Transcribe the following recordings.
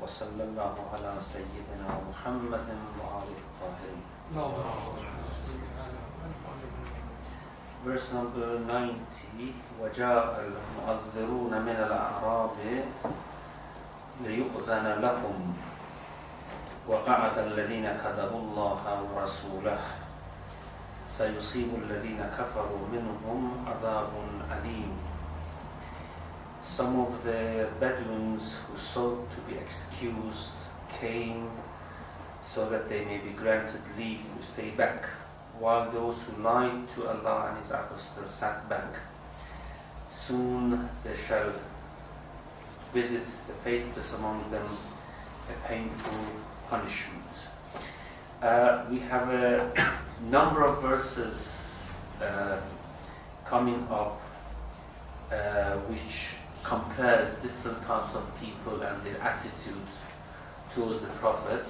وصلى الله على سيدنا محمد وآله الطاهرين. Verse number 90. وجاء المؤذرون من الأعراب ليؤذن لهم وقعد الذين كذبوا الله ورسوله سيصيب الذين كفروا منهم عذاب أليم. Some of the Bedouins who sought to be excused came so that they may be granted leave to stay back, while those who lied to Allah and His Apostle sat back. Soon they shall visit the faithless among them a painful punishment. We have a number of verses coming up which compares different types of people and their attitude towards the Prophet,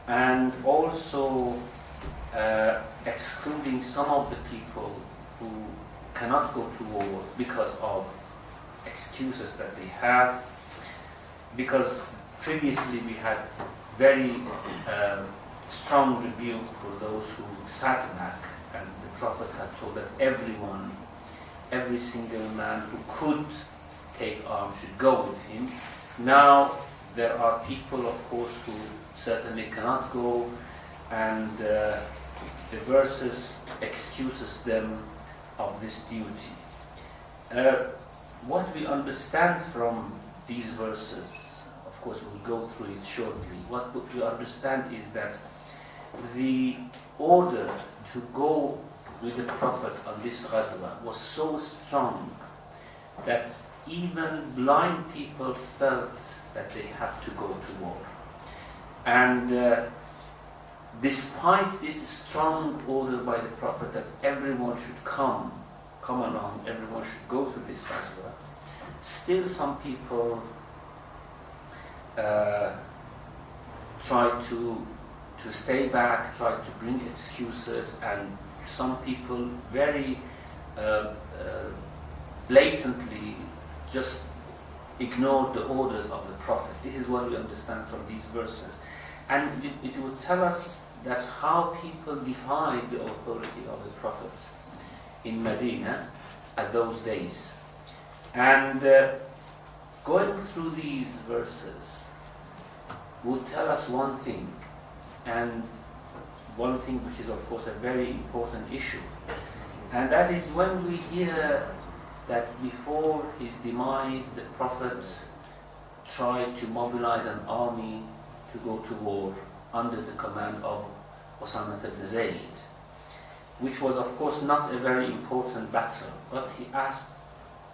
and also excluding some of the people who cannot go to war because of excuses that they have, because previously we had very strong rebuke for those who sat back, and the Prophet had told that everyone, every single man who could take arms should go with him. Now there are people, of course, who certainly cannot go, and the verses excuses them of this duty. What we understand from these verses, of course we'll go through it shortly, what we understand is that the order to go with the Prophet on this ghazwa was so strong that even blind people felt that they have to go to war. And despite this strong order by the Prophet that everyone should come along, everyone should go to this ghazwa, still some people try to stay back, try to bring excuses, and some people very blatantly just ignored the orders of the Prophet. This is what we understand from these verses. And it would tell us that how people defied the authority of the Prophet in Medina at those days. And going through these verses would tell us one thing, and one thing which is of course a very important issue, and that is when we hear that before his demise the Prophet tried to mobilize an army to go to war under the command of Osama ibn Zayd, which was of course not a very important battle, but he asked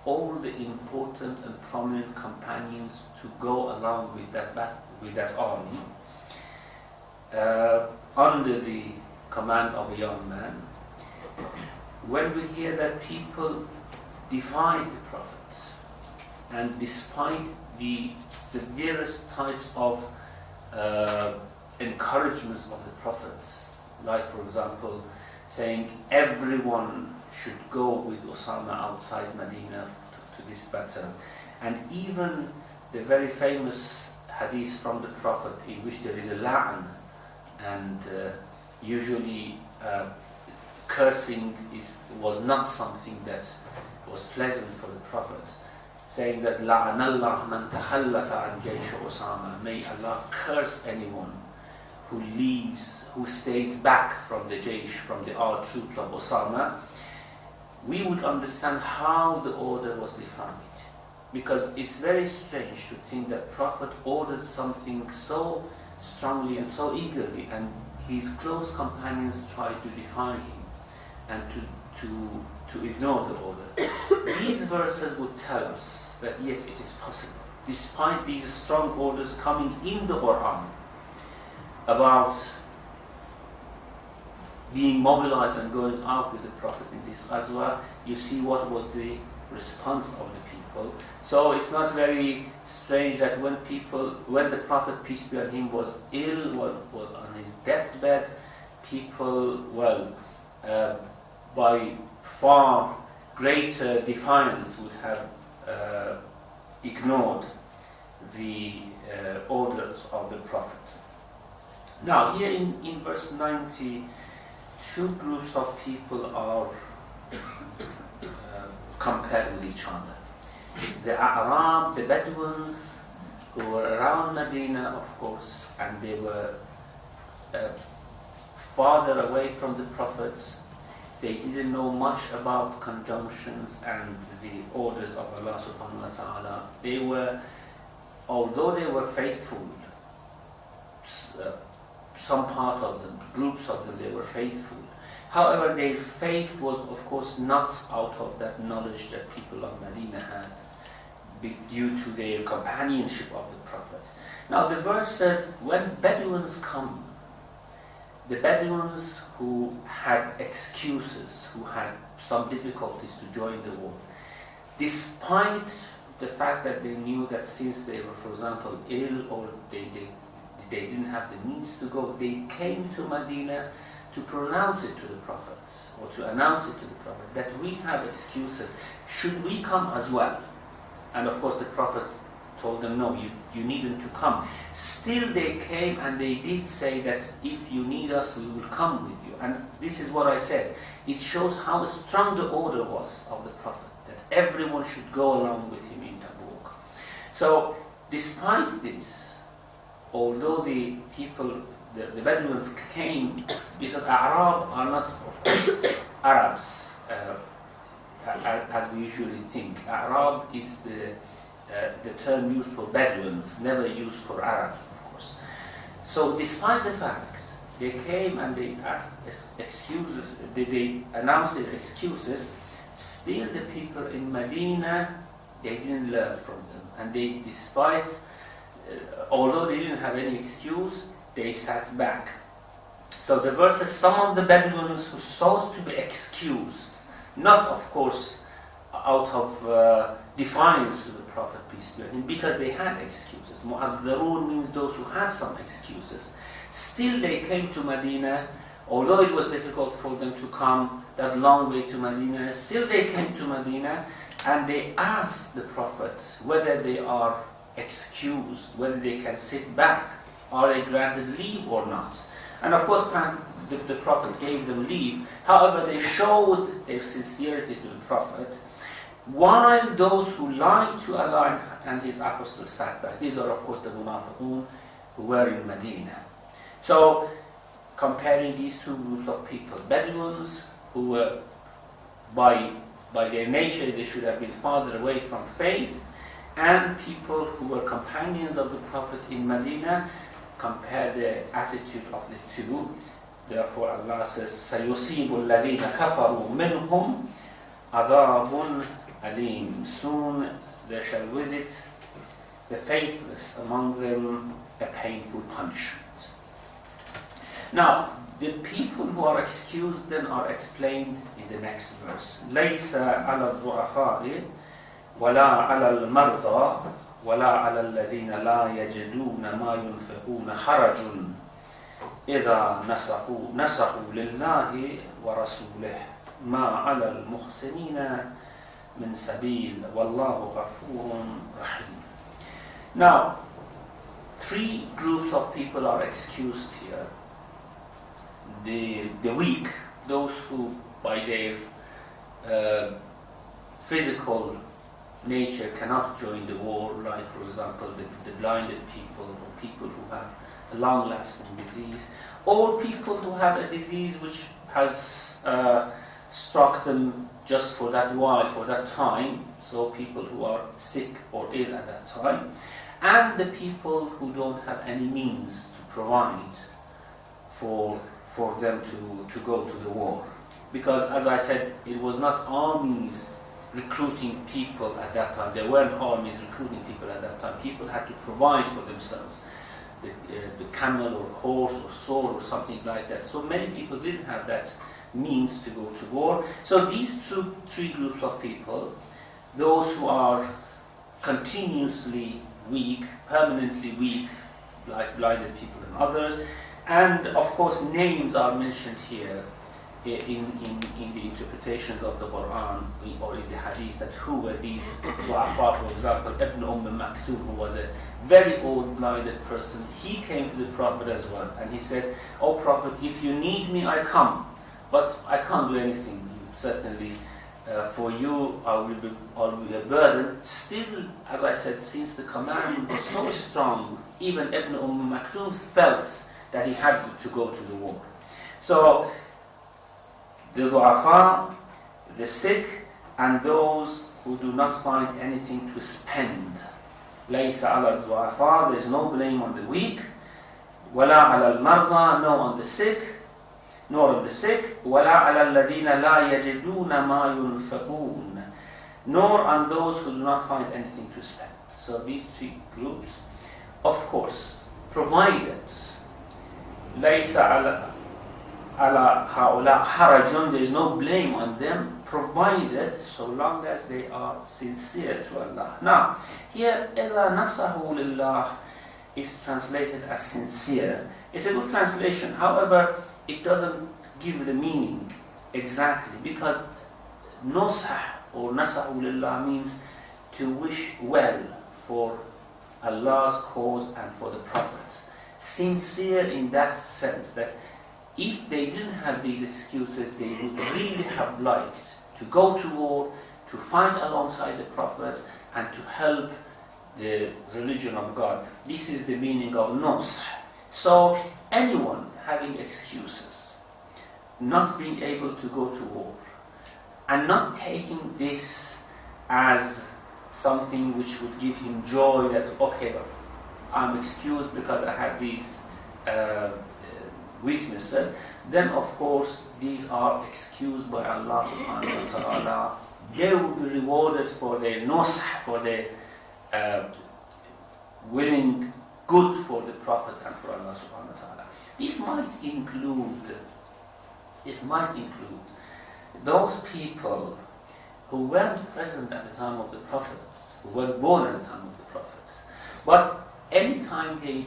all the important and prominent companions to go along with that army under the command of a young man. When we hear that people defied the Prophet, and despite the severest types of encouragements of the Prophet, like for example saying everyone should go with Osama outside Medina to this battle, and even the very famous hadith from the Prophet in which there is a la'an, and usually cursing was not something that was pleasant for the Prophet, saying that لَعَنَ اللَّهُ مَنْ تَخَلَّفَ عَنْ جَيْشِ أُسَامَةَ, may Allah curse anyone who leaves, who stays back from the jaysh, from the armed troops of Osama. We would understand how the order was defined, because it's very strange to think that Prophet ordered something so strongly and so eagerly, and his close companions tried to defy him and to ignore the order. These verses would tell us that yes, it is possible, despite these strong orders coming in the Quran about being mobilized and going out with the Prophet in this ghazwa. You see what was the response of the people. So it's not very strange that when the Prophet, peace be on him, was ill, was on his deathbed, people, by far greater defiance would have ignored the orders of the Prophet. Now here in verse 90, two groups of people are compared with each other. The A'rab, the Bedouins, who were around Medina, of course, and they were farther away from the Prophet. They didn't know much about conjunctions and the orders of Allah subhanahu wa ta'ala. They were, although they were faithful, some part of them, groups of them, they were faithful. However, their faith was, of course, not out of that knowledge that people of Medina had, due to their companionship of the Prophet. Now the verse says, when Bedouins come, the Bedouins who had excuses, who had some difficulties to join the war, despite the fact that they knew that since they were, for example, ill or they didn't have the means to go, they came to Medina to pronounce it to the Prophet, or to announce it to the Prophet, that we have excuses, should we come as well? And of course the Prophet told them, no, you needn't to come. Still they came and they did say that if you need us, we will come with you. And this is what I said. It shows how strong the order was of the Prophet, that everyone should go along with him in Tabuk. So despite this, although the people, the Bedouins came, because Arab are not, of course, Arabs, as we usually think. Arab is the term used for Bedouins, never used for Arabs, of course. So despite the fact they came and they asked excuses, they announced their excuses, still the people in Medina, they didn't learn from them. And they, despite, although they didn't have any excuse, they sat back. So the verse says, some of the Bedouins who sought to be excused, not of course out of defiance to the Prophet, peace be upon him, because they had excuses. Mu'azzarun means those who had some excuses. Still they came to Medina, although it was difficult for them to come that long way to Medina, still they came to Medina and they asked the Prophet whether they are excused, whether they can sit back, are they granted leave or not. And of course the Prophet gave them leave. However, they showed their sincerity to the Prophet, while those who lied to Allah and His apostles sat back. These are of course the Munafiqun who were in Medina. So comparing these two groups of people, Bedouins who were by their nature they should have been farther away from faith, and people who were companions of the Prophet in Medina, compare the attitude of the two. Therefore Allah says, سَيُصِيبُ الَّذِينَ كَفَرُوا مِنْهُمْ عَذَابٌ أَلِيمٌ. Soon they shall visit the faithless among them a painful punishment. Now, the people who are excused then are explained in the next verse. لَيْسَ عَلَى الضُّعَفَاءِ وَلَا عَلَى الْمَرْضَى وَلَا عَلَى الَّذِينَ لَا يَجِدُونَ مَا يُنْفِقُونَ حَرَجٌ إِذَا نَصَحُوا لِلَّهِ وَرَسُولِهِ مَا عَلَى الْمُحْسِنِينَ مِنْ سَبِيلٍ وَاللَّهُ غَفُورٌ رَحِيمٌ. Now, three groups of people are excused here. The weak, those who by their physical nature cannot join the war, like for example the blinded people, or people who have a long-lasting disease, or people who have a disease which has struck them just for that while, for that time, so people who are sick or ill at that time, and the people who don't have any means to provide for them to go to the war. Because as I said, it was not armies recruiting people at that time. There weren't armies recruiting people at that time. People had to provide for themselves. The camel or horse or sword or something like that. So many people didn't have that means to go to war. So these three groups of people, those who are continuously weak, permanently weak, like blinded people and others, and of course names are mentioned here. in the interpretations of the Quran or in the Hadith that who were these du'afa. For example, Ibn Maktoum, who was a very old blinded person, he came to the Prophet as well, and he said, "O Prophet, if you need me, I come, but I can't do anything. Certainly, for you, I will be a burden." Still, as I said, since the command was so strong, even Ibn Maktoum felt that he had to go to the war. So, the du'afa, the sick, and those who do not find anything to spend. لَيْسَ عَلَى الضُّعَفَاءِ, there is no blame on the weak. وَلَا عَلَى الْمَرْضَى, no on the sick, nor on the sick. وَلَا عَلَى الَّذِينَ لَا يَجِدُونَ مَا يُنْفَقُونَ, nor on those who do not find anything to spend. So these three groups, of course, provided لَيْسَ عَلَى هؤلاء حرج, there is no blame on them, provided so long as they are sincere to Allah. Now, here إِذَا نَصَحُوا لِلَّهِ is translated as sincere. It's a good translation. However, it doesn't give the meaning exactly, because nusah or nasahu lillah means to wish well for Allah's cause and for the Prophet. Sincere in that sense that if they didn't have these excuses, they would really have liked to go to war, to fight alongside the Prophet, and to help the religion of God. This is the meaning of nusah. So anyone having excuses, not being able to go to war, and not taking this as something which would give him joy that, okay, I'm excused because I have these weaknesses, then of course these are excused by Allah subhanahu wa ta'ala. They will be rewarded for their nusah, for their willing good for the Prophet and for Allah subhanahu wa ta'ala. This might include those people who weren't present at the time of the Prophet, who weren't born at the time of the Prophet, but anytime they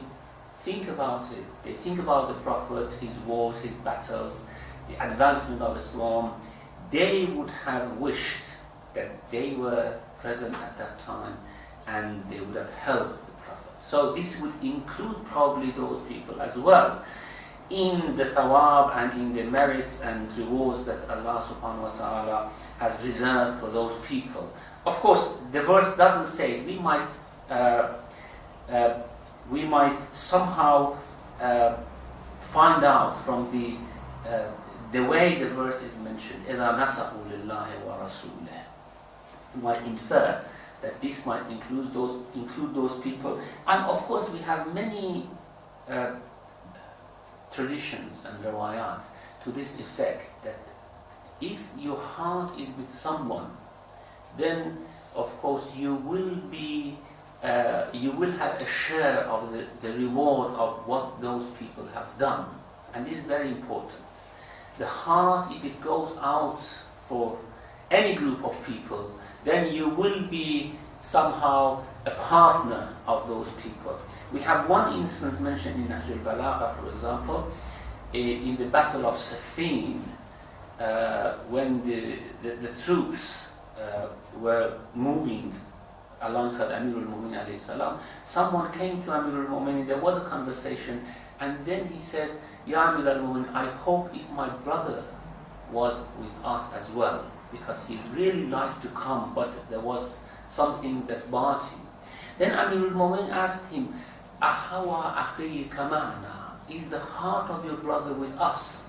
think about it, they think about the Prophet, his wars, his battles, the advancement of Islam, they would have wished that they were present at that time and they would have helped the Prophet. So this would include probably those people as well in the thawab and in the merits and rewards that Allah subhanahu wa ta'ala has reserved for those people. Of course, the verse doesn't say it. We might somehow find out from the way the verse is mentioned, إِذَا نَصَحُوا لِلَّهِ وَرَسُولِهِ. We might infer that this might include those people. And of course we have many traditions and riwayat to this effect, that if your heart is with someone, then of course you will have a share of the reward of what those people have done. And this is very important. The heart, if it goes out for any group of people, then you will be somehow a partner of those people. We have one instance mentioned in Nahj al-Balagha, for example, in the Battle of Siffin, when the troops were moving alongside Amirul Mu'minin alayhi salam. Someone came to Amirul Mu'minin, there was a conversation, and then he said, Ya Amirul Mu'minin, I hope if my brother was with us as well, because he really liked to come, but there was something that barred him. Then Amirul Mu'minin asked him, Ahawa akhi kamana, is the heart of your brother with us?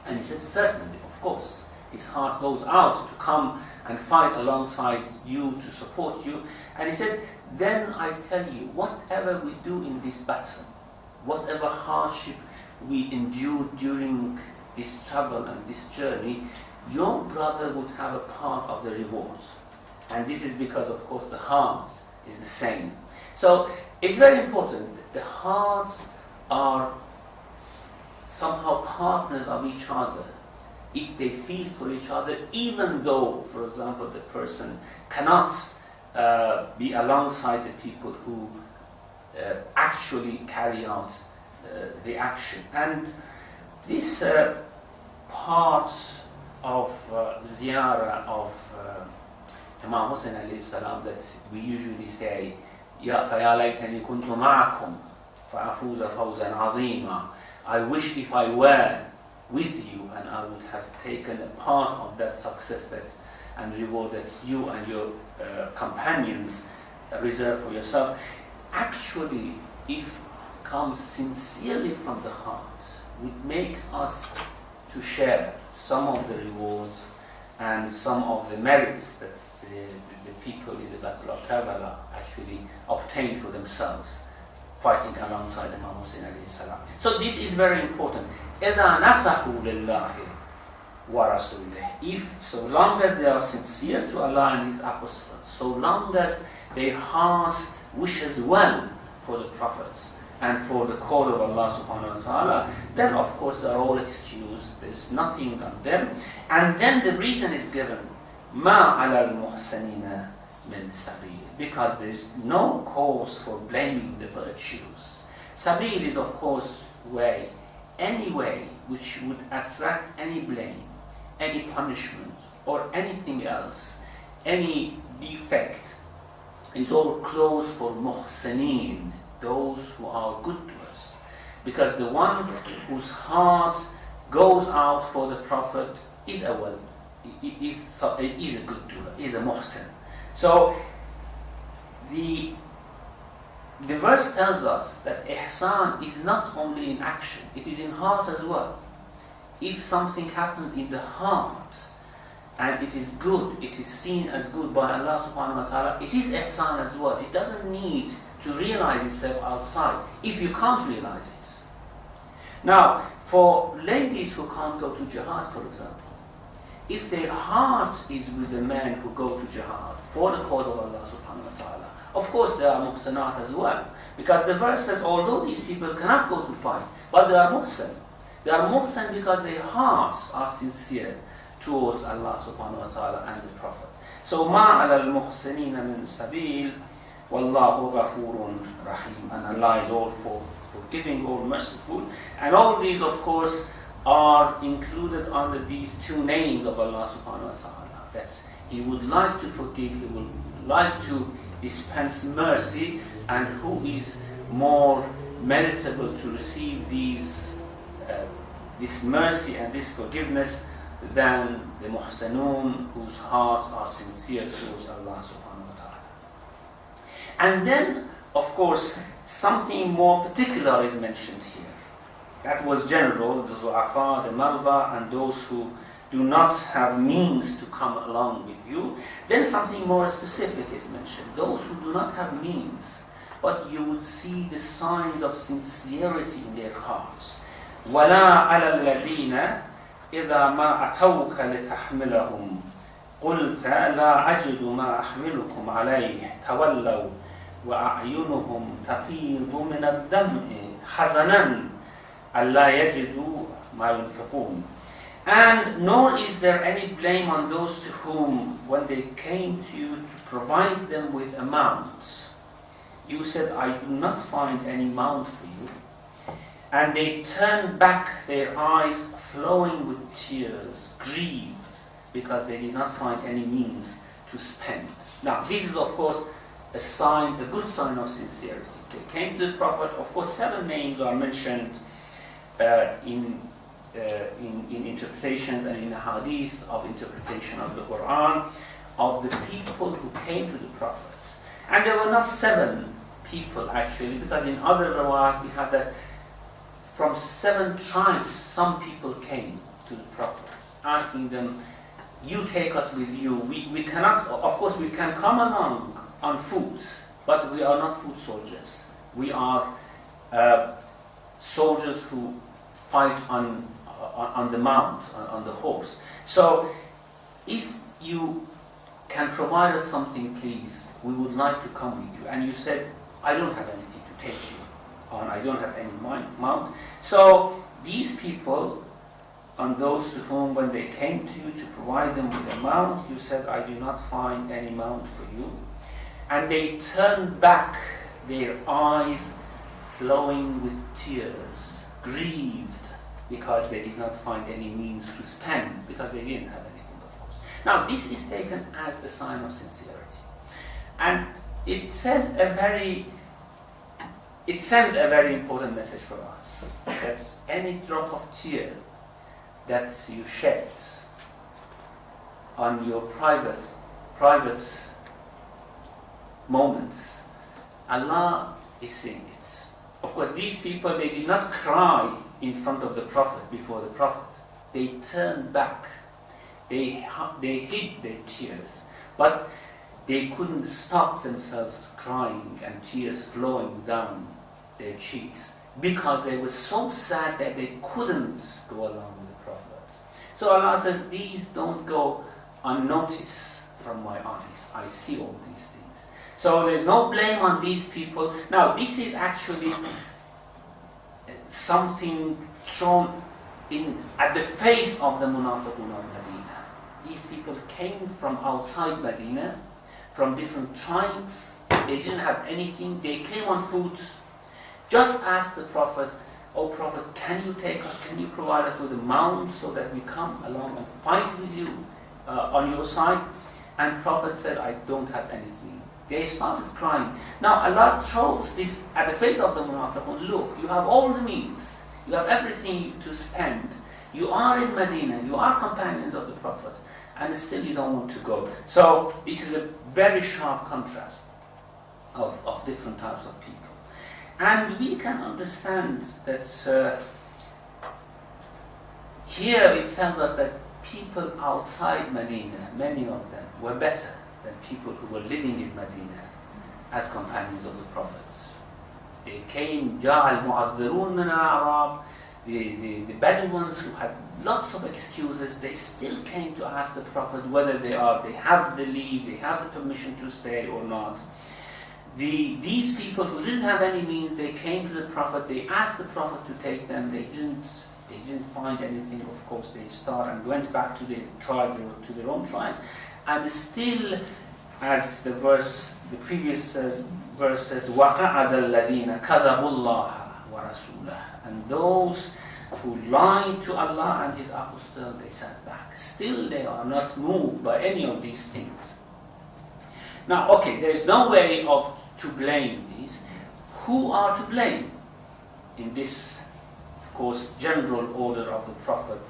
And he said, certainly, of course. His heart goes out to come and fight alongside you, to support you. And he said, then I tell you, whatever we do in this battle, whatever hardship we endure during this travel and this journey, your brother would have a part of the rewards. And this is because, of course, the heart is the same. So it's very important. The hearts are somehow partners of each other. If they feel for each other, even though, for example, the person cannot be alongside the people who actually carry out the action. And this part of ziyarah of Imam Hussein alayhi salam that we usually say, فَيَا لَيْتَنِي كُنْتُ مَعَكُمْ فَأَفُوزَ فَوْزًا عَظِيمًا. I wish if I were with you and I would have taken a part of that success and reward that you and your companions reserve for yourself. Actually, if it comes sincerely from the heart, it makes us to share some of the rewards and some of the merits that the people in the Battle of Karbala actually obtained for themselves, fighting alongside Imam Hussein alayhi salam. So this is very important. إِذَا نَصَحُوا لِلَّهِ وَرَسُولِهِ. If, so long as they are sincere to Allah and His Apostles, so long as their hearts wishes well for the Prophets and for the call of Allah subhanahu wa ta'ala, then of course they are all excused, there's nothing on them. And then the reason is given, مَا عَلَى الْمُحْسَنِينَ مِنْ سَبِيلٍ, because there's no cause for blaming the virtues. Sabil is of course way, any way which would attract any blame, any punishment, or anything else, any defect, is all closed for muhsaneen, those who are good to us. Because the one whose heart goes out for the Prophet is a well, is a good doer, is a muhsin. So the verse tells us that ihsan is not only in action, it is in heart as well. If something happens in the heart and it is good, it is seen as good by Allah subhanahu wa ta'ala, it is ihsan as well. It doesn't need to realize itself outside if you can't realize it. Now, for ladies who can't go to jihad, for example, if their heart is with the men who go to jihad for the cause of Allah subhanahu wa ta'ala, of course they are muhsanat as well. Because the verse says, although these people cannot go to fight, but they are muhsan. They are muhsan because their hearts are sincere towards Allah subhanahu wa ta'ala and the Prophet. So, مَا عَلَى الْمُحْسِنِينَ مِنْ سَبِيلٍ وَاللَّهُ غَفُورٌ رَحِيمٌ. And Allah is all forgiving, all merciful. And all these, of course, are included under these two names of Allah subhanahu wa ta'ala. That He would like to forgive, He would like to dispense mercy, and who is more meritable to receive this mercy and this forgiveness than the muhsanun, whose hearts are sincere towards Allah subhanahu wa ta'ala. And then, of course, something more particular is mentioned here. That was general, the du'afa, the malva, and those who do not have means to come along with you. Then something more specific is mentioned. Those who do not have means, but you would see the signs of sincerity in their hearts. وَلَا عَلَى الَّذِينَ إِذَا مَا أَتَوْكَ لِتَحْمِلَهُمْ قُلْتَ لَا أَجِدُ مَا أَحْمِلُكُمْ عَلَيْهِ تَوَلَّوْا وَأَعْيُنُهُمْ تَفِيضُ مِنَ الدَّمْعِ حَزَنًا أَلَّا يَجِدُوا مَا يُنْفِقُونَ. And nor is there any blame on those to whom, when they came to you to provide them with a mount, you said, I do not find any mount for you. And they turned back, their eyes flowing with tears, grieved, because they did not find any means to spend. Now, this is, of course, a sign, a good sign of sincerity. They came to the Prophet. Of course, 7 names are mentioned in interpretations and in the hadith of interpretation of the Quran, of the people who came to the Prophet. And there were not 7 people actually, because in other riwayat we have that from 7 tribes some people came to the Prophet, asking them, you take us with you. We cannot, of course we can come along on foot, but we are not foot soldiers. We are soldiers who fight on the mount, on the horse. So if you can provide us something, please, we would like to come with you. And you said, I don't have anything to take you on, I don't have any mount. So these people, on those to whom when they came to you to provide them with a mount, you said, I do not find any mount for you. And they turned back, their eyes flowing with tears, grieved, because they did not find any means to spend, because they didn't have anything, of course. Now, this is taken as a sign of sincerity. And it sends a very important message for us, that any drop of tear that you shed on your private moments, Allah is seeing it. Of course, these people, they did not cry in front of the Prophet, before the Prophet. They turned back. They hid their tears. But they couldn't stop themselves crying and tears flowing down their cheeks, because they were so sad that they couldn't go along with the Prophet. So Allah says, these don't go unnoticed from my eyes. I see all these things. So there's no blame on these people. Now, this is actually something thrown in at the face of the Munafiqun of Medina. These people came from outside Medina, from different tribes. They didn't have anything. They came on foot. Just asked the Prophet, "Oh Prophet, can you take us, can you provide us with a mount so that we come along and fight with you on your side?" And Prophet said, "I don't have anything." They started crying. Now Allah shows this at the face of the Munafiqun. Look, you have all the means. You have everything to spend. You are in Medina. You are companions of the Prophet. And still you don't want to go. So this is a very sharp contrast of different types of people. And we can understand that here it tells us that people outside Medina, many of them, were better than people who were living in Medina as companions of the Prophets. They came, جَاءَ الْمُعَذِّرُونَ مِنَ الْأَعْرَابِ, the Bedouins who had lots of excuses, they still came to ask the Prophet whether they have the leave, they have the permission to stay or not. These people who didn't have any means, they came to the Prophet, they asked the Prophet to take them, they didn't find anything, of course. They started and went back to their tribe, to their own tribes. And still, as the previous verse says, وَقَعَدَ الَّذِينَ كَذَبُوا اللَّهَ وَرَسُولَهُ, and those who lied to Allah and His Apostle, they sat back. Still, they are not moved by any of these things. Now, okay, there is no way to blame these. Who are to blame in this, of course, general order of the Prophet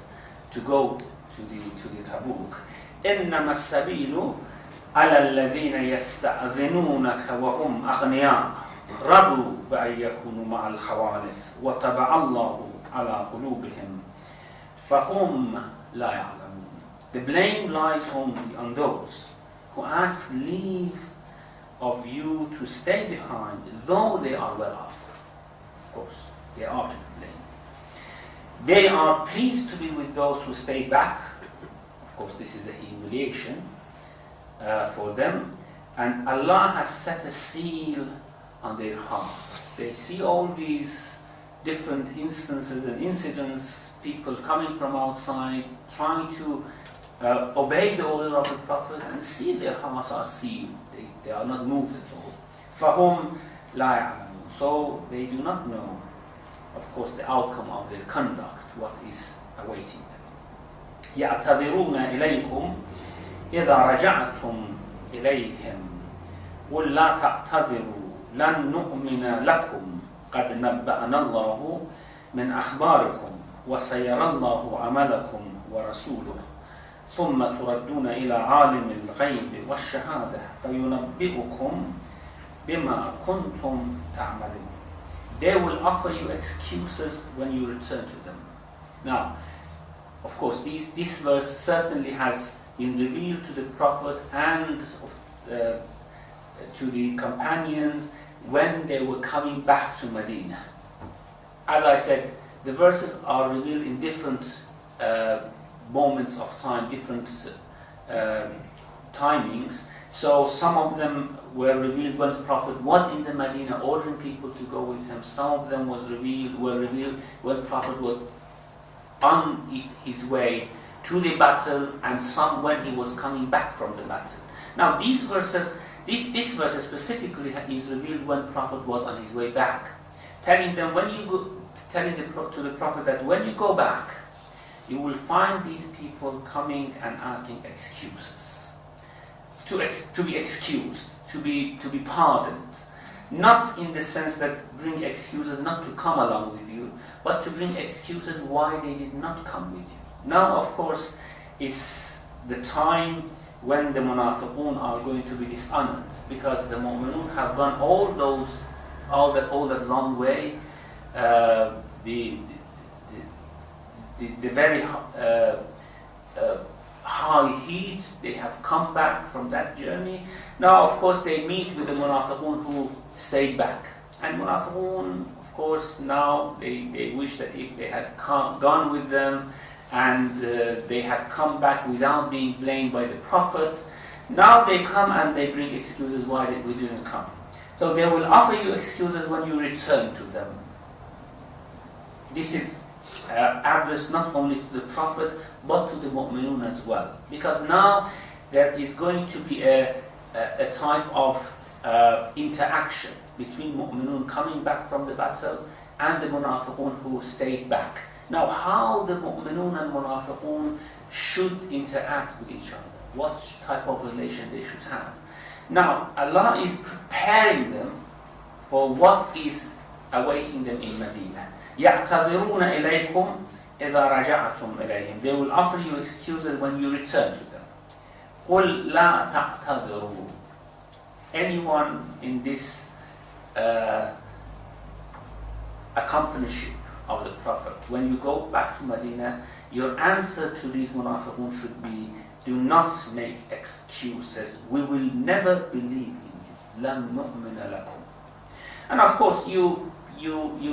to go to the Tabuk? إِنَّمَا السَّبِيلُ عَلَى الَّذِينَ يَسْتَأْذِنُونَكَ وَهُمْ أَغْنِيَاءُ رَضُوا بِأَنْ يَكُونُوا مَعَ الْخَوَالِفِ وَطَبَعَ اللَّهُ عَلَى قُلُوبِهِمْ فَهُمْ لَا يَعْلَمُونَ. The blame lies only on those who ask leave of you to stay behind, though they are well off. Of course, they are to blame. They are pleased to be with those who stay back. Of course, this is a humiliation for them. And Allah has set a seal on their hearts. They see all these different instances and incidents, people coming from outside, trying to obey the order of the Prophet, and see their hearts are sealed. They are not moved at all. فَهُمْ لَا يَعْلَمُونَ. So they do not know, of course, the outcome of their conduct, what is awaiting them. يَعْتَذِرُونَ إِلَيْكُمْ إِذَا رَجَعْتُمْ إِلَيْهِمْ قُلْ لَا تَعْتَذِرُوا لَن نُؤْمِنَ لَكُمْ قَدْ نَبَّأَنَا اللَّهُ مِنْ أَخْبَارِكُمْ وَسَيَرَى اللَّهُ عَمَلَكُمْ وَرَسُولُهُ ثُمَّ تُرَدُّونَ إِلَى عَالِمِ الْغَيْبِ وَالشَّهَادَةِ فَيُنَبِّئُكُمْ بِمَا كُنْتُمْ تَعْمَلُونَ. They will offer you excuses when you return to them. Now, of course, this verse certainly has been revealed to the Prophet and to the companions when they were coming back to Medina. As I said, the verses are revealed in different moments of time, different timings. So some of them were revealed when the Prophet was in the Medina, ordering people to go with him. Some of them were revealed when the Prophet was on his way to the battle, and some when he was coming back from the battle. Now these verses, this verse specifically is revealed when the Prophet was on his way back, telling them, when you telling to the Prophet that when you go back, you will find these people coming and asking excuses, to be excused, to be pardoned, not in the sense that bring excuses not to come along with you, but to bring excuses why they did not come with you. Now, of course, is the time when the munafiqun are going to be dishonored, because the mu'minun have gone all that long way, the very high heat. They have come back from that journey. Now, of course, they meet with the munafiqun who stayed back, and munafiqun, of course, now they wish that if they had gone with them and they had come back without being blamed by the Prophet. Now they come and they bring excuses why we didn't come. So they will offer you excuses when you return to them. This is addressed not only to the Prophet but to the mu'minun as well. Because now there is going to be a type of interaction between mu'minun coming back from the battle and the munafiqun who stayed back. Now, how the mu'minun and munafiqun should interact with each other, what type of relation they should have. Now, Allah is preparing them for what is awaiting them in Medina. يَعْتَذِرُونَ إِلَيْكُمْ إِذَا رَجَعْتُمْ إِلَيْهِمْ. They will offer you excuses when you return to them. قُلْ لَا تَعْتَذِرُوا. Anyone in this accompanyship of the Prophet, when you go back to Medina, your answer to these munafiqun should be, do not make excuses. We will never believe in you. لَن نُؤْمِنَ لَكُمْ. And of course, you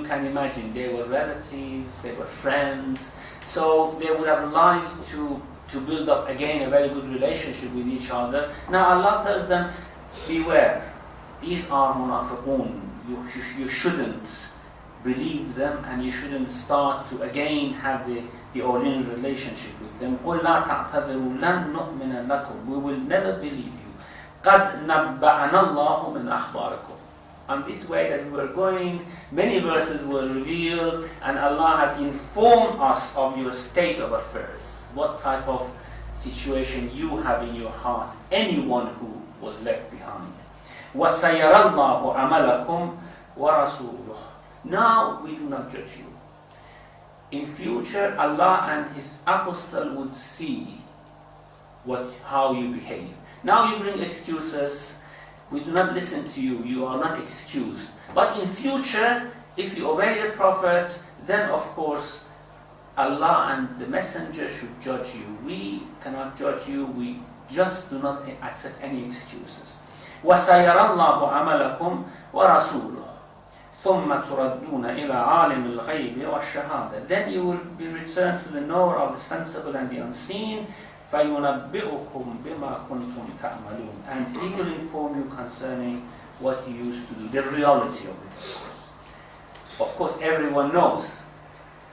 can imagine they were relatives, they were friends, so they would have liked to build up again a very good relationship with each other. Now Allah tells them, beware, these are munafiqun. You shouldn't believe them, and you shouldn't start to again have the original relationship with them. قُلْ لَا تَعْتَذِرُوا لَن نُؤْمِنَ لَكُمْ. We will never believe you. قَدْ نَبَّأَنَا اللَّهُ مِنْ أَخْبَارِكُمْ. On this way that we were going, many verses were revealed, and Allah has informed us of your state of affairs, what type of situation you have in your heart, anyone who was left behind. وَسَيَرَ اللَّهُ عَمَلَكُمْ وَرَسُولُهُ. Now we do not judge you. In future, Allah and His Apostle would see how you behave. Now you bring excuses. We do not listen to you. You are not excused. But in future, if you obey the Prophet, then of course Allah and the Messenger should judge you. We cannot judge you. We just do not accept any excuses. وَسَيَرَ اللَّهُ عَمَلَكُمْ وَرَسُولُهُ ثُمَّ تُرَدُّونَ إِلَىٰ عَالِمِ الْغَيْبِ وَالشَّهَادَةِ. Then you will be returned to the knower of the sensible and the unseen. فَيُنَبِّئُكُمْ بِمَا كُنْتُمْ تَعْمَلُونَ. And He will inform you concerning what you used to do, the reality of it. Of course, everyone knows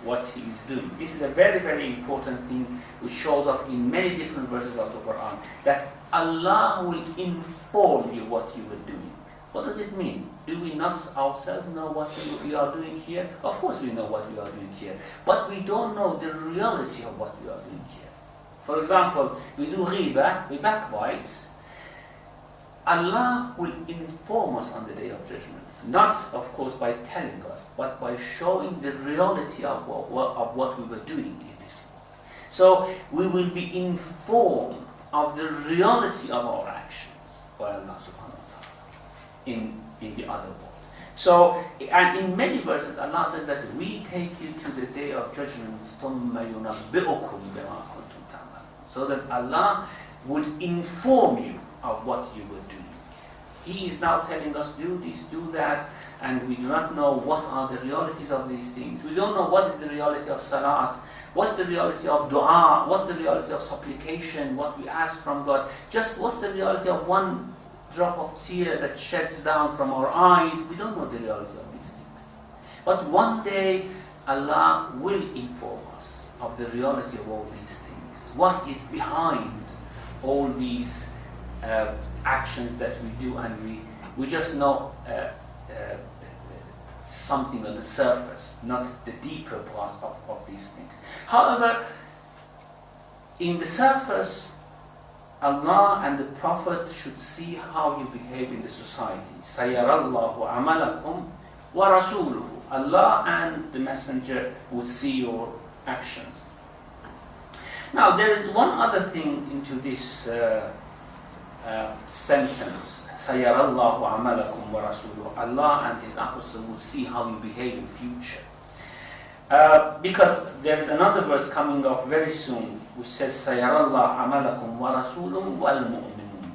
what he is doing. This is a very, very important thing which shows up in many different verses of the Quran, that Allah will inform you what you were doing. What does it mean? Do we not ourselves know what we are doing here? Of course we know what we are doing here, but we don't know the reality of what we are doing here. For example, we do ghibah, we backbite. Allah will inform us on the Day of Judgment, not of course by telling us, but by showing the reality of what we were doing in this world. So we will be informed of the reality of our actions by Allah subhanahu wa ta'ala in the other world. So, and in many verses Allah says that we take you to the Day of Judgment, ثُمَّ يُنَبِّئُكُمْ بِمَا كُنْتُمْ تَعْمَلُونَ, so that Allah would inform you of what you were doing. He is now telling us, do this, do that, and we do not know what are the realities of these things. We don't know what is the reality of salat, what's the reality of dua, what's the reality of supplication, what we ask from God, just what's the reality of one drop of tear that sheds down from our eyes. We don't know the reality of these things. But one day, Allah will inform us of the reality of all these things. What is behind all these actions that we do, and we just know something on the surface, not the deeper part of these things. However, in the surface, Allah and the Prophet should see how you behave in the society. سَيَرَ اللَّهُ عَمَلَكُمْ وَرَسُولُهُ. Allah and the Messenger would see your actions. Now there is one other thing into this sentence. سَيَرَ اللَّهُ عَمَلَكُمْ وَرَسُولُهُ. Allah and His Apostle would see how you behave in future. Because there is another verse coming up very soon which says سَيَرَ اللَّهُ عَمَلَكُمْ وَرَسُولُهُ وَالْمُؤْمِنُونَ.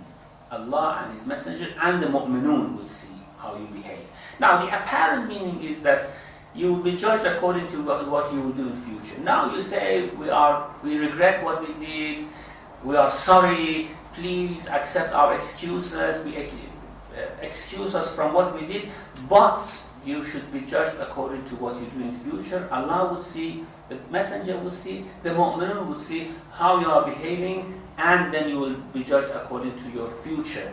Allah and His Messenger and the mu'minun will see how you behave. Now the apparent meaning is that you will be judged according to what you will do in future. Now you say, we regret what we did, we are sorry, please accept our excuses, excuse us from what we did, but you should be judged according to what you do in future. Allah would see, the Messenger would see, the mu'minun would see how you are behaving, and then you will be judged according to your future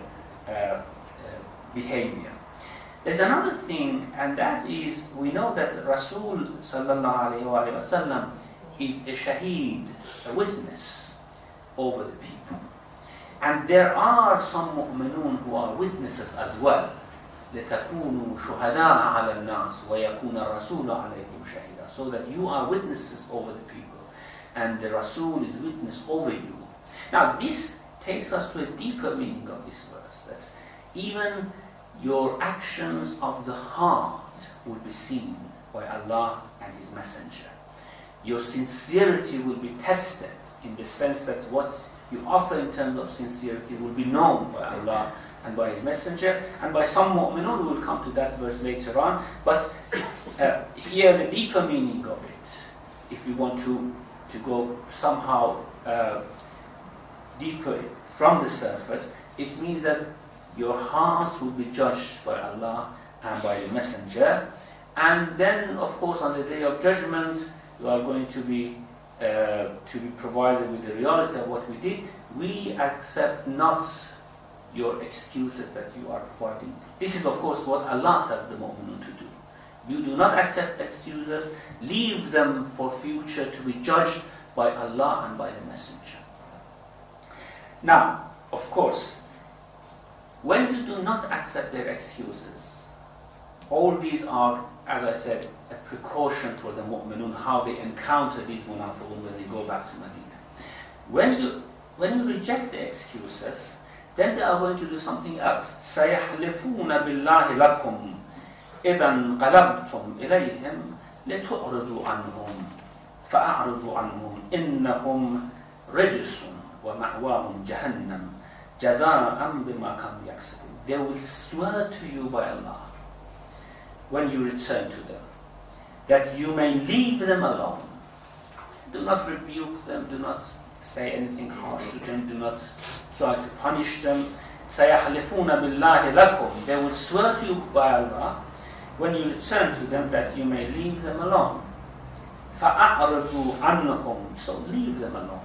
behavior. There's another thing, and that is, we know that Rasul sallallahu alayhi wa sallam is a shaheed, a witness over the people. And there are some mu'minun who are witnesses as well. لِتَكُونُوا شُهَدَاءَ عَلَى النَّاسِ وَيَكُونَ الرَّسُولُ عَلَيْكُمْ شَهِيدًا. So that you are witnesses over the people, and the Rasul is witness over you. Now this takes us to a deeper meaning of this verse, that even your actions of the heart will be seen by Allah and His Messenger. Your sincerity will be tested in the sense that what you offer in terms of sincerity will be known by Allah and by His Messenger, and by some mu'minun. We will come to that verse later on. But here the deeper meaning of it, if we want to go somehow deeper from the surface, it means that your hearts will be judged by Allah and by the Messenger, and then of course on the day of judgment you are going to be provided with the reality of what we did. We accept not your excuses that you are providing. This is of course what Allah tells the mu'minun to do. You do not accept excuses, leave them for future to be judged by Allah and by the Messenger. Now, of course, when you do not accept their excuses, all these are, as I said, a precaution for the mu'minun, how they encounter these munafiqun when they go back to Medina. When you reject the excuses, then they are going to do something else. سَيَحْلِفُونَ بِاللَّهِ لَكُمْ إِذَا انْقَلَبْتُمْ إِلَيْهِمْ لِتُعْرِضُوا عَنْهُمْ فَأَعْرِضُوا عَنْهُمْ إِنَّهُمْ رِجْسٌ وَمَأْوَاهُمْ جَهَنَّمْ جَزَاءً بِمَا كَانُوا يَكْسِبُونَ. They will swear to you by Allah when you return to them that you may leave them alone. Do not rebuke them, do not say anything harsh to them, do not try to punish them. سَيَحْلِفُونَ بِاللَّهِ لَكُمْ. They will swear to you by Allah when you return to them that you may leave them alone. فَأَعْرِضُوا عَنْهُمْ. So leave them alone.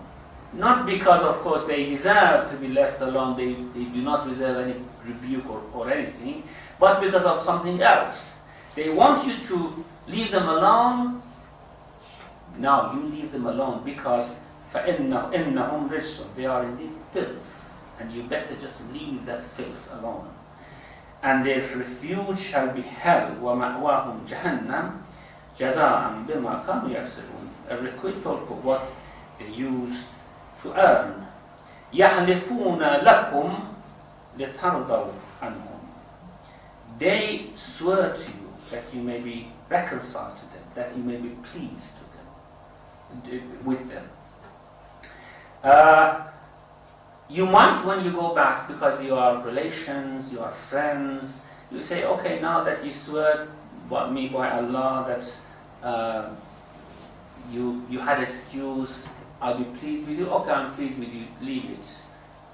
Not because, of course, they deserve to be left alone, they do not deserve any rebuke or anything, but because of something else. They want you to leave them alone. Now you leave them alone because فَإِنَّهُمْ رِجْسٌ. They are indeed filth, and you better just leave that filth alone. And their refuge shall be hell. وَمَأْوَاهُمْ جَهَنَّمْ جَزَاءً بِمَا كَانُوا يَكْسِبُونَ. A requital for what they used to earn. يَحْلِفُونَ لَكُمْ لِتَرْضَوْا عَنْهُمْ. They swear to you that you may be reconciled to them, that you may be pleased to them, with them. You might, when you go back, because you are relations, you are friends, you say, okay, now that you swear me by Allah that you had excuse, I'll be pleased with you. Okay, I'm pleased with you, leave it.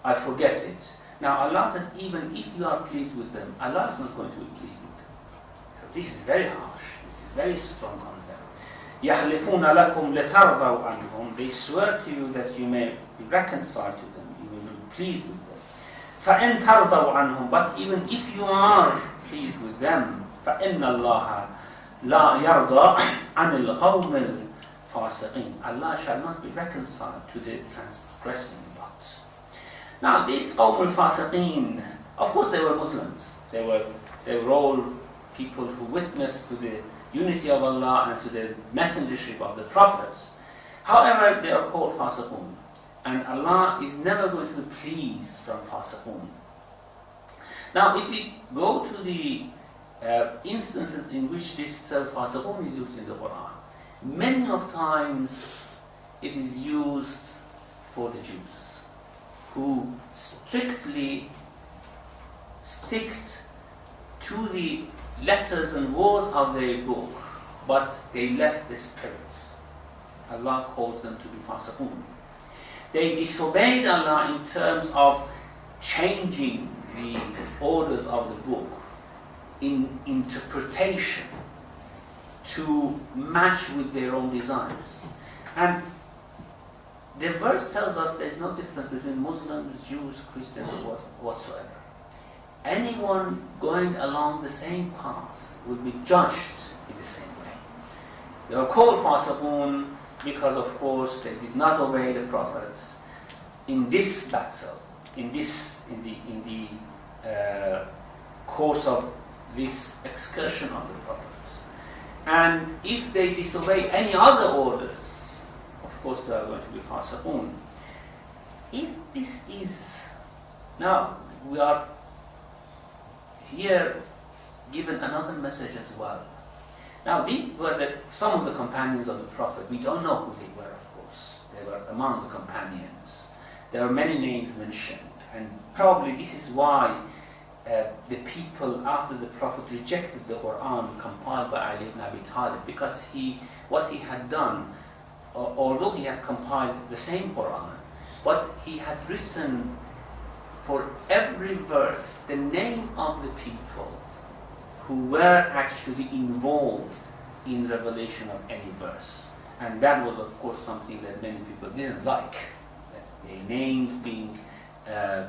I forget it. Now Allah says, even if you are pleased with them, Allah is not going to be pleased with them. So this is very harsh, this is very strong on them. يَحْلِفُونَ لَكُمْ لِتَرْضَوْا عَنْهُمْ. They swear to you that you may be reconciled to them, you will be pleased with them. فَإِن تَرْضَوْا عَنْهُمْ. But even if you are pleased with them, فَإِنَّ اللَّهَ لا يرضى عن القوم الفاسقين. Allah shall not be reconciled to the transgressing lot. Now these qawm al-fasiqeen, of course they were Muslims. They were all people who witnessed to the unity of Allah and to the messengership of the prophets. However, they are called fasiqun. And Allah is never going to be pleased from fasiqun. Now if we go to the instances in which this term fasiqun is used in the Quran, many of times it is used for the Jews, who strictly sticked to the letters and words of their book, but they left the spirits. Allah calls them to be fasiqun. They disobeyed Allah in terms of changing the orders of the book in interpretation to match with their own desires. And the verse tells us there is no difference between Muslims, Jews, Christians, or whatsoever. Anyone going along the same path will be judged in the same way. They were called fasiqun because, of course, they did not obey the prophets in this battle, in the course of this excursion of the prophets. And if they disobey any other orders, of course they are going to be fasiqun. If this is, now we are here given another message as well. Now these were some of the companions of the Prophet. We don't know who they were, of course. They were among the companions. There are many names mentioned, and probably this is why the people after the Prophet rejected the Quran compiled by Ali ibn Abi Talib, because what he had done, although he had compiled the same Quran, but he had written for every verse the name of the people who were actually involved in revelation of any verse. And that was, of course, something that many people didn't like, their names being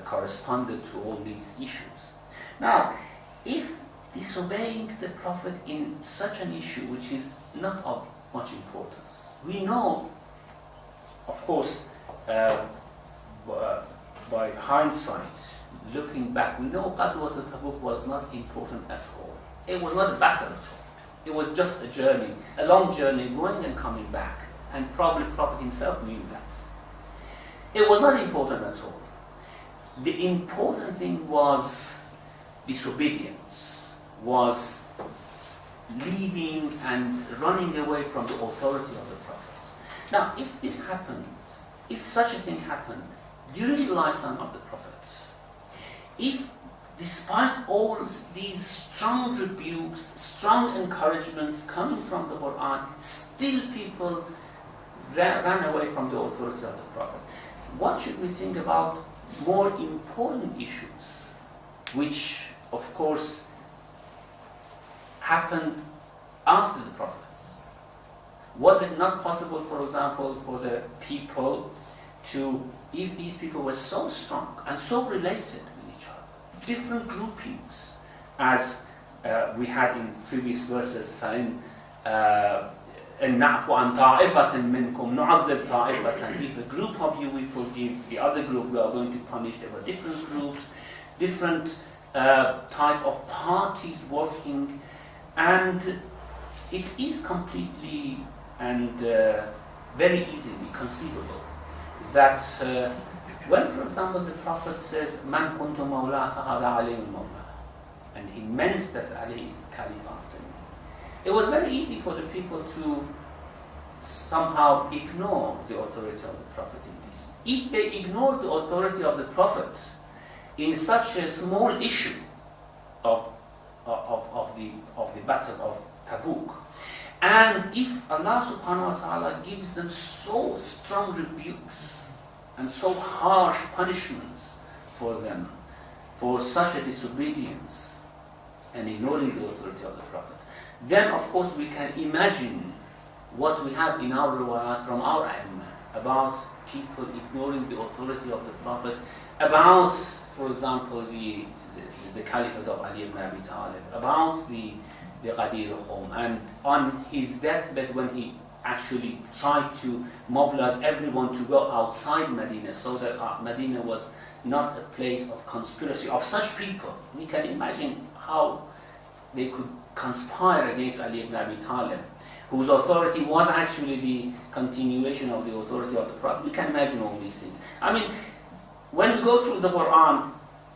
corresponded to all these issues. Now, if disobeying the Prophet in such an issue which is not of much importance, we know, of course, by hindsight, looking back, we know Ghazwat al-Tabuk was not important at all. It was not a battle at all. It was just a journey, a long journey, going and coming back. And probably the Prophet himself knew that. It was not important at all. The important thing was disobedience, was leaving and running away from the authority of the Prophet. Now, if this happened, if such a thing happened during the lifetime of the Prophet, if despite all these strong rebukes, strong encouragements coming from the Quran, still people ran away from the authority of the Prophet, what should we think about more important issues, which of course happened after the Prophet? Was it not possible, for example, for the people to, if these people were so strong and so related with each other, different groupings, as we had in previous verses, فَإِنْ نَعْفُ عَنْ طَائِفَةٍ مِّنْكُمْ نُعَذِّبْ طَائِفَةً. If a group of you we forgive, the other group we are going to punish. There were different groups, different type of parties working, and it is completely and very easily conceivable that when, for example, the Prophet says, "Man kuntu mawla fahada Ali al-mawla," and he meant that Ali is the Caliph after me, it was very easy for the people to somehow ignore the authority of the Prophet in this. If they ignored the authority of the Prophet in such a small issue of the battle of Tabuk, and if Allah subhanahu wa ta'ala gives them so strong rebukes and so harsh punishments for them for such a disobedience and ignoring the authority of the Prophet, then of course we can imagine what we have in our riwayat from our A'immah about people ignoring the authority of the Prophet, about, for example, the Caliphate of Ali ibn Abi Talib, about the the Ghadir home. And on his deathbed, when he actually tried to mobilize everyone to go outside Medina, so that Medina was not a place of conspiracy of such people. We can imagine how they could conspire against Ali ibn Abi Talib, whose authority was actually the continuation of the authority of the Prophet. We can imagine all these things. I mean, when we go through the Quran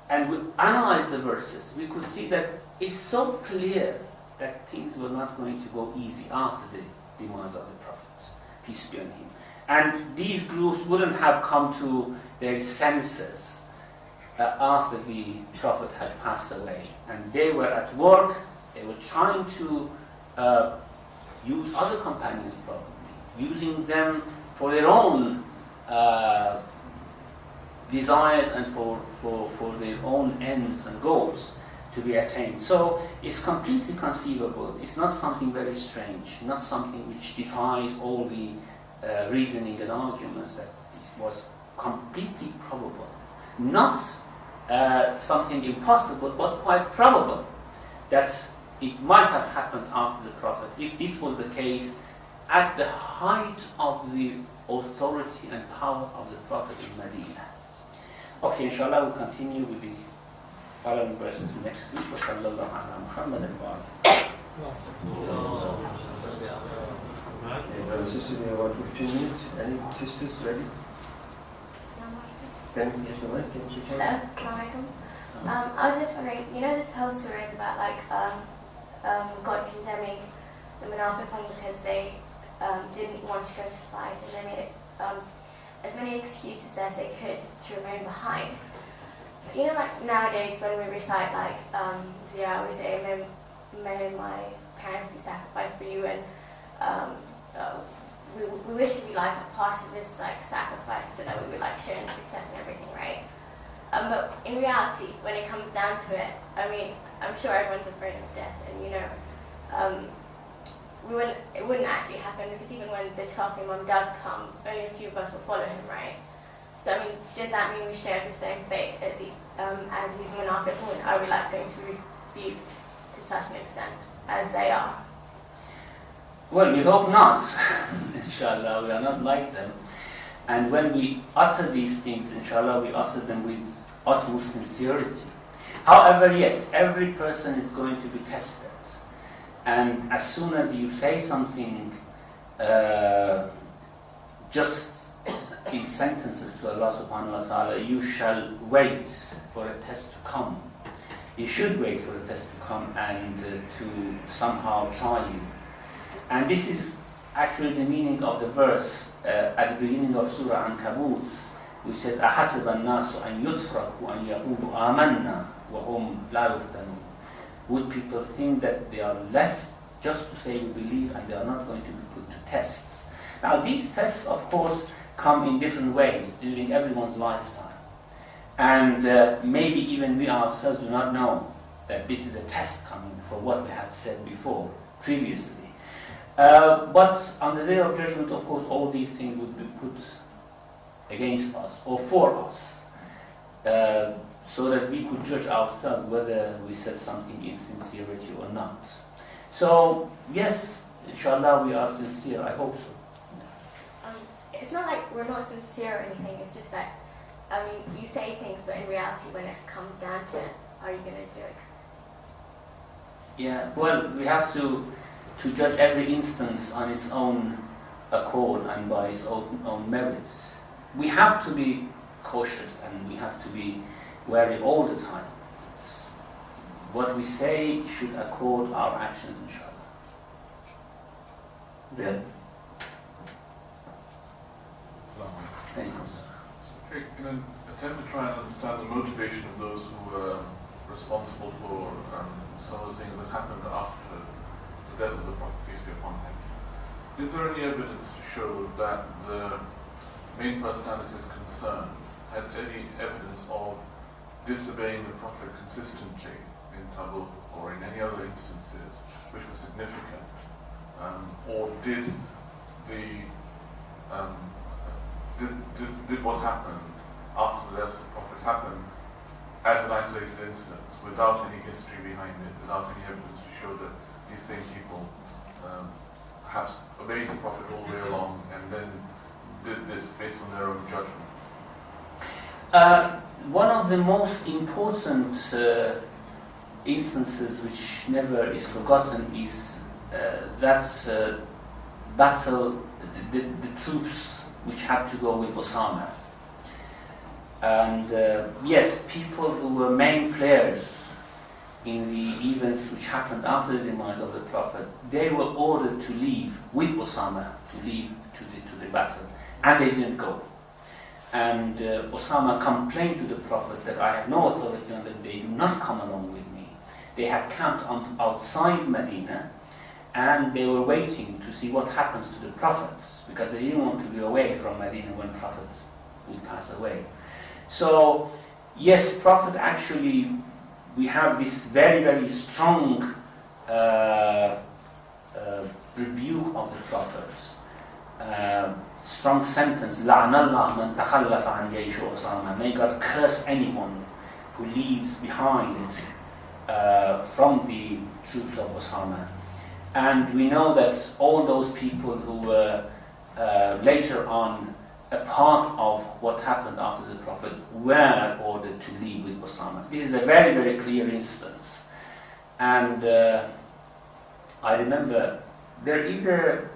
and we analyze the verses, we could see that it's so clear that things were not going to go easy after the demise of the Prophet, peace be on him. And these groups wouldn't have come to their senses after the Prophet had passed away. And they were at work, they were trying to use other companions probably, using them for their own desires and for their own ends and goals to be attained. So it's completely conceivable. It's not something very strange, not something which defies all the reasoning and arguments, that it was completely probable. Not something impossible, but quite probable that it might have happened after the Prophet. If this was the case, at the height of the authority and power of the Prophet in Medina. Okay, inshallah, we'll continue with the following verses next week. وَصَلَّى اللَّهُ عَلَى مُحَمَّدٍ Okay, brothers and sisters, we have about 15 minutes. Any sisters ready? Can you get the mic? Can you switch on? Hello, Assalamualaikum. I was just wondering, you know, this whole story is about like God condemning the Munafiqun because they didn't want to go to fight, and they made as many excuses as they could to remain behind. But you know, like nowadays when we recite like Ziyah, we say, may my parents be sacrificed for you, and we wish to be like a part of this like sacrifice so that we would like share in the success and everything, right? But in reality, when it comes down to it, I mean, I'm sure everyone's afraid of death, and you know, it wouldn't actually happen, because even when the 12th Imam does come, only a few of us will follow him, right? So I mean, does that mean we share the same fate as these Munafiqun? Are we like going to be to such an extent as they are? Well, we hope not. Inshallah, we are not like them. And when we utter these things, inshallah, we utter them with utmost sincerity. However, yes, every person is going to be tested. And as soon as you say something just in sentences to Allah subhanahu wa ta'ala, you shall wait for a test to come. You should wait for a test to come and to somehow try you. And this is actually the meaning of the verse at the beginning of Surah Ankabut, which says, أَحَسِبَ النَّاسُ أَن يُتْرَكُوا أَن يَقُولُوا آمَنَّا وَهُمْ لَا يُفْتَنُونَ. Would people think that they are left just to say we believe and they are not going to be put to tests? Now these tests, of course, come in different ways during everyone's lifetime. And maybe even we ourselves do not know that this is a test coming for what we had said before, previously. But on the day of judgment, of course, all these things would be put against us or for us, so that we could judge ourselves whether we said something in sincerity or not. So, yes, inshallah, we are sincere. I hope so. It's not like we're not sincere or anything. It's just that, I mean, you say things, but in reality, when it comes down to it, are you going to do it? Yeah, well, we have to judge every instance on its own accord and by its own merits. We have to be cautious and we have to be wary all the time. What we say should accord our actions, inshallah. Yeah. Thank you. Okay, in an attempt to try and understand the motivation of those who were responsible for some of the things that happened after the death of the Prophet, peace be upon him, is there any evidence to show that the main personalities concerned had any evidence of disobeying the Prophet consistently in Tabuk or in any other instances which were significant? Or did what happened after the death of the Prophet happen as an isolated incident, without any history behind it, without any evidence to show that these same people perhaps obeyed the Prophet all the way along and then did this based on their own judgment? One of the most important instances which never is forgotten is that battle, the troops which had to go with Osama. And yes, people who were main players in the events which happened after the demise of the Prophet, they were ordered to leave with Osama, to leave to the battle, and they didn't go. And Osama complained to the Prophet that I have no authority on them, they do not come along with me. They had camped outside Medina, and they were waiting to see what happens to the Prophet, because they didn't want to be away from Medina when Prophet would pass away. So, yes, Prophet actually, we have this very, very strong rebuke of the Prophet. Strong sentence, لَعْنَ اللَّهُ مَنْ تَخَلَّفَ عَنْ جَيْشِ أُسَامَةَ. May God curse anyone who leaves behind from the troops of Osama. And we know that all those people who were later on a part of what happened after the Prophet were ordered to leave with Osama. This is a very, very clear instance. And I remember there is a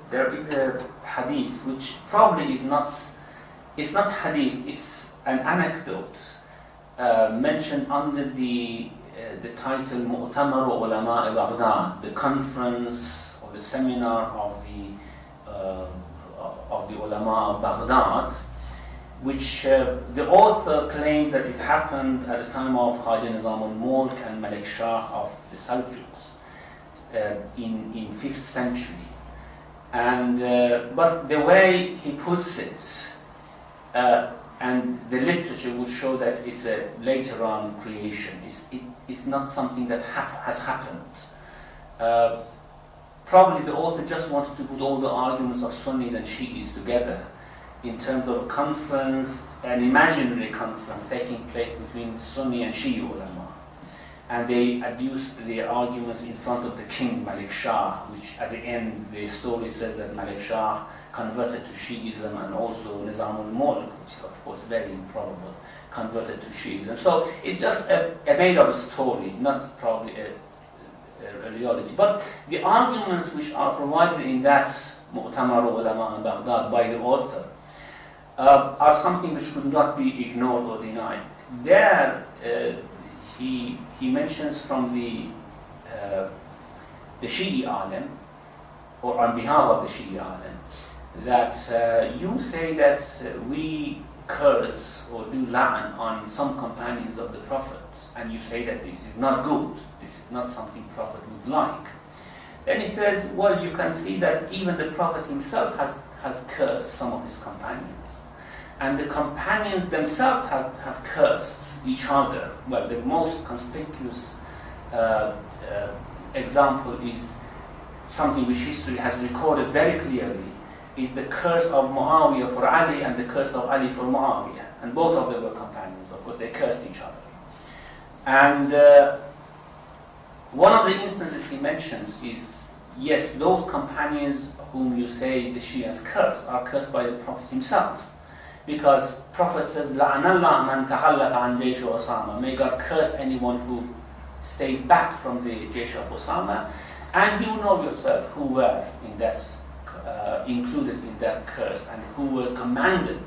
hadith which probably is not, it's not hadith, it's an anecdote mentioned under the title Mu'tamar Ulama Baghdad, the conference or the seminar of the ulama of Baghdad, which the author claims that it happened at the time of Khaja Nizam al-Mulk and Malik Shah of the Seljuks in 5th century. And but the way he puts it, and the literature will show that it's a later on creation. It's not something that has happened. Probably the author just wanted to put all the arguments of Sunnis and Shi'is together in terms of a conference, an imaginary conference taking place between Sunni and Shi'i ulama. And they adduced their arguments in front of the king, Malik Shah, which at the end the story says that Malik Shah converted to Shi'ism, and also Nizam al-Mulk, which is of course very improbable, converted to Shi'ism. So it's just a made-up story, not probably a reality. But the arguments which are provided in that Mu'tamar Ulama in Baghdad by the author are something which could not be ignored or denied. There he mentions from the Shi'i alim, or on behalf of the Shi'i alim, that you say that we curse or do la'an on some companions of the Prophet, and you say that this is not good, this is not something Prophet would like. Then he says, well, you can see that even the Prophet himself has cursed some of his companions. And the companions themselves have cursed each other. Well, the most conspicuous example is something which history has recorded very clearly, is the curse of Muawiyah for Ali and the curse of Ali for Muawiyah. And both of them were companions, of course, they cursed each other. And one of the instances he mentions is, yes, those companions whom you say the Shias cursed are cursed by the Prophet himself. Because Prophet says, لَعْنَ اللَّهُ مَنْ تَخَلَّفَ عَنْ جَيْشِ Osama. May God curse anyone who stays back from the Jaysh of Osama. And you know yourself who were in that, included in that curse, and who were commanded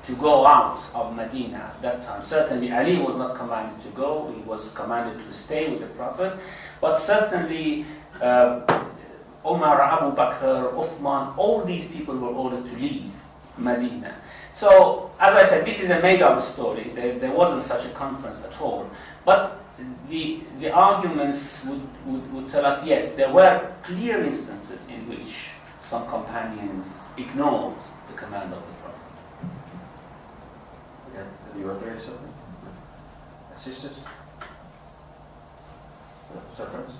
to go out of Medina at that time. Certainly Ali was not commanded to go, he was commanded to stay with the Prophet. But certainly Umar, Abu Bakr, Uthman, all these people were ordered to leave Medina. So, as I said, this is a made-up story. There wasn't such a conference at all. But the arguments would tell us, yes, there were clear instances in which some companions ignored the command of the Prophet. Yeah, you want to say something? Sisters? Friends?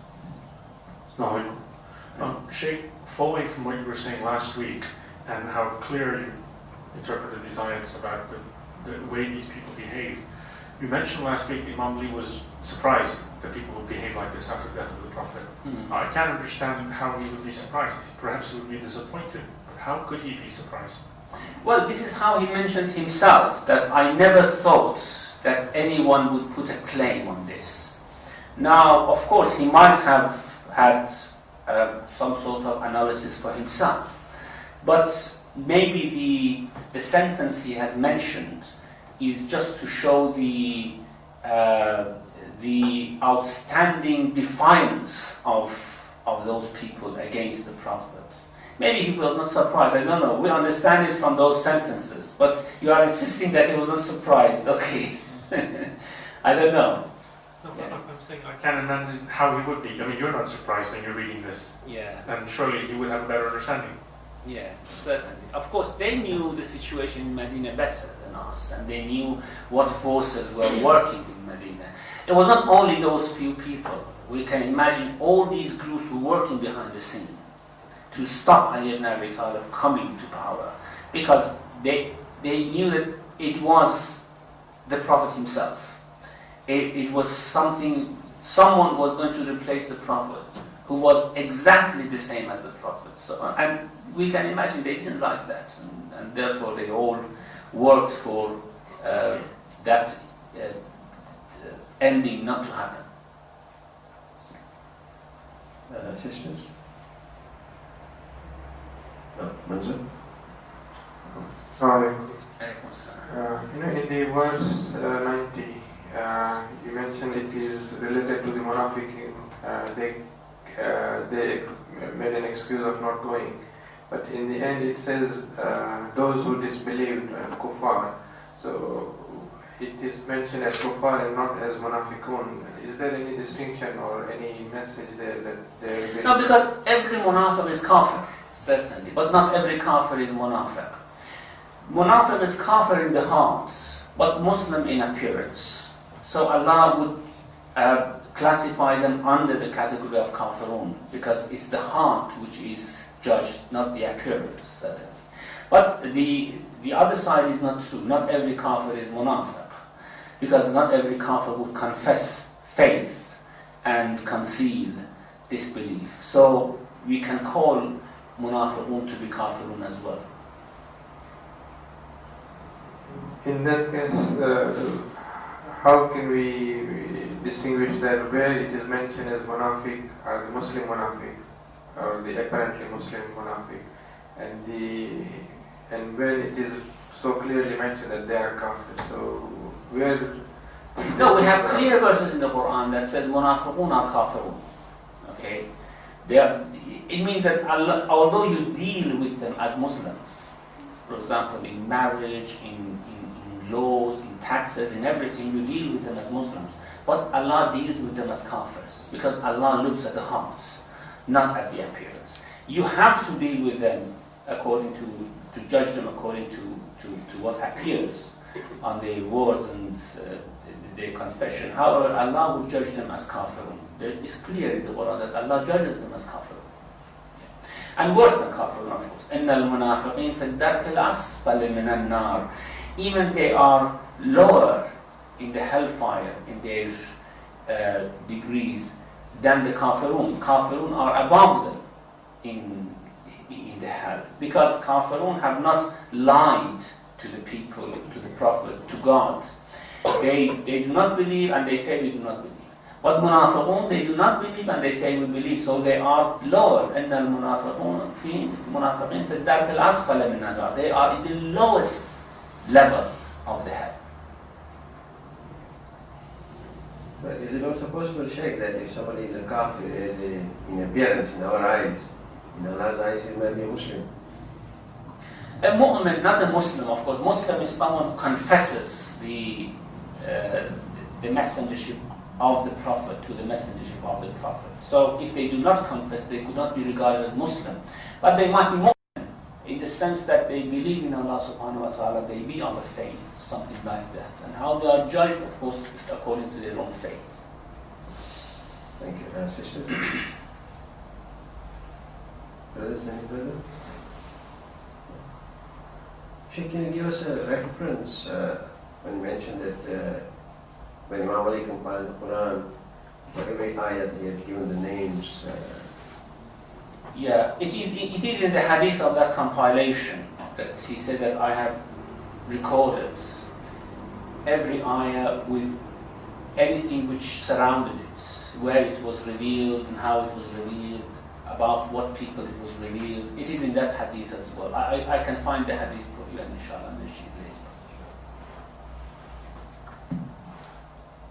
Sheikh, following from what you were saying last week and how clear you interpreted these ayats about the way these people behaved, You mentioned last week that Imam Ali was surprised that people would behave like this after the death of the Prophet. I can't understand how he would be surprised. Perhaps he would be disappointed. But how could he be surprised? Well, this is how he mentions himself, that I never thought that anyone would put a claim on this. Now, of course, he might have had some sort of analysis for himself, but maybe the sentence he has mentioned is just to show the outstanding defiance of those people against the Prophet. Maybe he was not surprised, I don't know. We understand it from those sentences, but you are insisting that he was not surprised. Okay. I don't know. No, I'm saying I can't imagine how he would be. I mean, you're not surprised when you're reading this. Yeah. And surely he would have a better understanding. Yeah, certainly. Of course, they knew the situation in Medina better than us, and they knew what forces were working in Medina. It was not only those few people. We can imagine all these groups were working behind the scene to stop Ali ibn Abi Talib coming to power, because they knew that it was the Prophet himself. It was someone was going to replace the Prophet, who was exactly the same as the Prophet. So, and we can imagine they didn't like that, and therefore they all worked for that ending not to happen. Sisters? No, Manzur? In the verse 90, you mentioned it is related to the munafiqin. They made an excuse of not going. But in the end it says those who disbelieved, kuffar. So it is mentioned as kuffar and not as munafiqun. Is there any distinction or any message there that they... No, because every munafiq is kafir, certainly, but not every kafir is munafiq. Munafiq is kafir in the heart, but Muslim in appearance. So Allah would classify them under the category of kafirun, because it's the heart which is judged, not the appearance, certainly. But the other side is not true. Not every kafir is munafiq, because not every kafir would confess faith and conceal disbelief. So we can call munafiqun to be kafirun as well. In that case, how can we distinguish that where it is mentioned as munafiq or the Muslim munafiq or the apparently Muslim munafiq, and where it is so clearly mentioned that they are kafir? So where? No, we have clear verses in the Quran that says munafiqun are kafirun. Okay, it means that Allah, although you deal with them as Muslims, for example, in marriage, in laws, in taxes, in everything, you deal with them as Muslims. But Allah deals with them as kafirs, because Allah looks at the hearts, not at the appearance. You have to deal with them according to judge them according to what appears on their words and their confession. However, Allah will judge them as kafirun. It's clear in the Quran that Allah judges them as kafirun. And worse than kafirun, of course. إِنَّ الْمُنَافِقِينَ فِي الدَّرْكِ الْأَسْفَلِ مِنَ النَّارِ. Even they are lower in the hellfire in their degrees than the kafirun. Kafirun are above them in the hell, because kafirun have not lied to the people, to the Prophet, to God. They do not believe, and they say we do not believe. But munafiqun, they do not believe and they say we believe, so they are lower. إِنَّ الْمُنَافِقِينَ فِي الدَّرْكِ الْأَسْفَلِ مِنَ النَّارِ. They are in the lowest level of the hell. But is it also possible, Sheikh, that if somebody is a kafir in appearance, in our eyes, in Allah's eyes, he might be a Muslim? A mu'min, not a Muslim, of course. Muslim is someone who confesses the messengership of the Prophet to the messengership of the Prophet. So if they do not confess, they could not be regarded as Muslim. But they might be mu'min in the sense that they believe in Allah subhanahu wa ta'ala, they be of a faith, something like that. And how they are judged, of course, according to their own faith. Thank you. Sister? Brothers, any brother? Sheikh, can you give us a reference when you mentioned that when Imam Ali compiled the Quran, for every ayat he had given the names. Yeah, it is in the hadith of that compilation that he said that I have recorded every ayah with anything which surrounded it, where it was revealed and how it was revealed, about what people it was revealed. It is in that hadith as well. I can find the hadith for you and inshallah mention it later.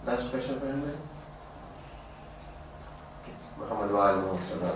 Last question for him then? Muhammad wa alihi wa sallam.